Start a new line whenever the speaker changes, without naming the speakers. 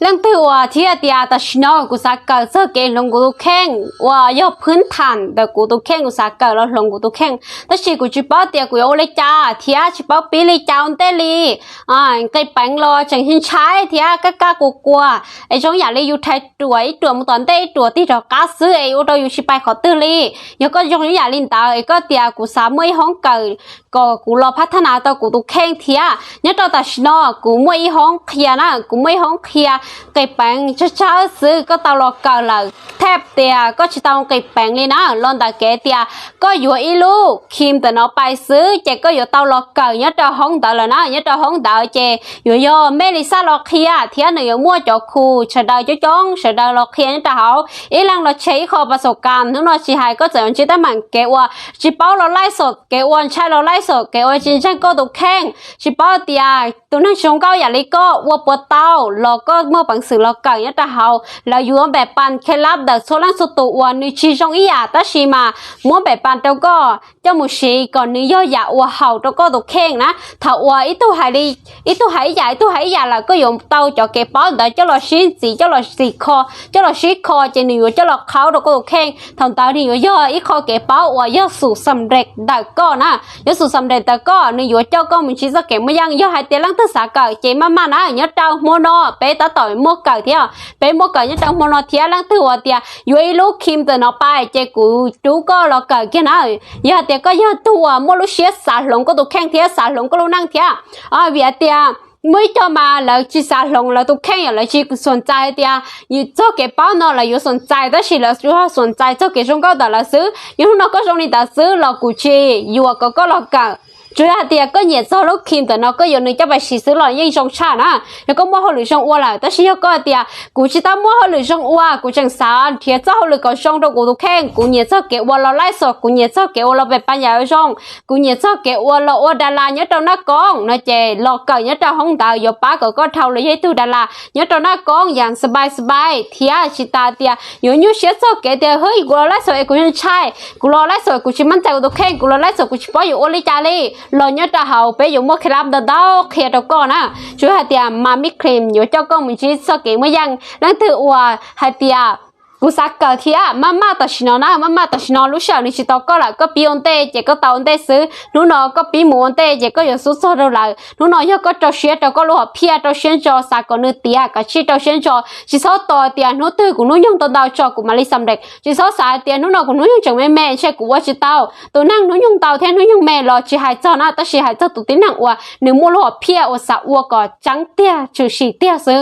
เรื่องตัวที่เดียแต่ชิโนกูสักเกอร์เซอร์เกลงกูตุแข่งว่ายอพื้นฐานแต่กูตุแข่งกูสักเกอร์แล้วลงกูตุแข่งแต่ชีกูจิป้าเดียกูเอาเลยจ้าที่จิป้าปีเลยจ้าอันเตลีไก่แป้งรอจังหินใช้ที่ก็กล้ากูกลัวไอ้ช่องอยากเลยอยู่ไทยตัวมันตอนเต้ตัวที่เรากล้าซื้อไอ้อุดอยู่ชิไปขอตื้อลียังก็ช่องอยากลินตาไอ้ก็เดียกูสามไม่ห้องเกิดก็กูรอพัฒนาตัวกูตุแข่งที่เนี่ยตัวแต่ชิโนกูไม่ห้องเคลียนะกูไม่ห้องเคลียไก่แป้งช้าๆซื้อก็ตลอดกันเลยแทบเตียก็จะต้องไก่แป้งเลยนะลอนตาแกเตียก็อยู่อีลูกคิมแต่น้องไปซื้อเจก็อยู่ตลอดกันเนี่ยจะห้องเดาเลยนะเนี่ยจะห้องเดาเจอยู่ย่อเมลิซาลอเคียเทียนอยู่มั่วจอคูเฉดาจ้องเฉดาลอเคียนี่จะเขาอีหลังเราใช้ข้อประสบการณ์ทั้งเราชีหายก็จะยังคิดได้เหมือนแกว่าชิเป้าเราไล่สดแกวันใช่เราไล่สดแกวันจริงๆก็ตุกแข้งชิเป้าเตียตัวนั้นชงเก้าอย่างนี้ก็วัวปวดเต้าเราก็เมื่อปังสื่อเราเก่าเนี่ยจะเขาเราอยู่แบบปันเคล็ดลับเด็กโซลันสุดตัวนึกชีชงอีหยาตัชิมามั่วแบบปันเจ้าก็เจ้ามุชีก่อนนึกย่อยาวัวเห่าเจ้าก็ตุกแข้งนะถ้าวัวอีตัวหายดีอีตัวหายใหญ่ตัวหายใหญ่เราก็ยอมเต้าจะเก็บป้อนเดี๋ยวเจ้าเราชี้สีเจ้าเราสีคอเจ้าเราชี้คอจะหนีอยู่เจ้าเราเขาเราก็ตุกแข้งทำตาหนีอยู่ย่ออีคอเก็บป้อนว่าย่อสู่สำเร็จได้ก็นะย่อสู่สำเร็จแต่ก็นึกอยู่เจ้าก็มันชี้สักเก็บไม่ยังย่อหายเตี้ยลังตัวสาเก่าเจมานะย่อเจ้าโมโนเป๊ะต่อโมเก่าเที่ยวเป๊ะโมเก่าย่อเจ้าโมโนเที่ยวลังตัวเตี้ยอยู่อีลูกคิมตัวน้อไปเจกูดูก็เราเก่าแค่ไหนย่อเตี้ยก็ย่อตัวโมลูเชียสาหลงก็ตุกแข้งเที่ยวสาหลงก็ลูนั่งเที่ยวเวียเตี้ยไม่จะมาแล้วจีสาลงแล้วตุกแข่งอย่างไรจีสนใจเดียอยู่เจ้าเก็บเป้าเนาะแล้วอยู่สนใจแต่สิแล้วอยู่สนใจเจ้าเก็บช่องก็แต่ละซื้ออยู่นอกก็ช่องนี้แต่ซื้อเรากูชีอยู่ก็เราเก่า主要的个年早都看的那个有人家把洗手了英雄差呢，那个摸好女生窝了，但是要个的，估计他摸好女生窝，估计啥天早好那个上到我都看，估年早给我了来说，估年早给我了被半夜上，估年早给我了我的啦，nhớ trong nó con，那这落个nhớ trong không đạo，有八个个头了也都的啦，nhớ trong nó con，อย่างสบายสบาย，天是大的，有new些早给的，嘿，我来说估计猜，我来说估计满在我都看，我来说估计包有我的家里。เราเนี่ยจะหาไปอยู่มั่วคลับเดาเคลียร์ก่อนนะช่วยให้เตียมามิครีมอยู่เจ้าก็มีชีสเก๋ไม่ยังนั่นถือว่าให้เตียกูสักเกิดที่มาตัดชินอนะมาตัดชินอรู้เชื่อในชิตก็ละก็ปีอันเตเจก็ตาอันเตซื้อนู้นก็ปีหมูอันเตเจก็อยู่สุดๆเลยนู้นก็จะเชียร์ก็รู้ว่าเพียจะเชียร์จอสักคนนึกเตียก็ชีจะเชียร์จอชิซอต่อเตียนู้นถือกูนู้นยังตัวดาวจอกูมาลิสำเร็จชิซอสายเตียนู้นกูนู้นยังจังแม่ใช่กูว่าชิเต้าตัวนั่งนู้นยังเต้าแทนนู้นยังแม่รอชิหายเจ้านะแต่ชิหายเจ้าตัวตีนั่งว่าหนึ่งมัวรู้ว่าเพียว่าสักว่าก็จังเตียชื่อชีเตียซื้อ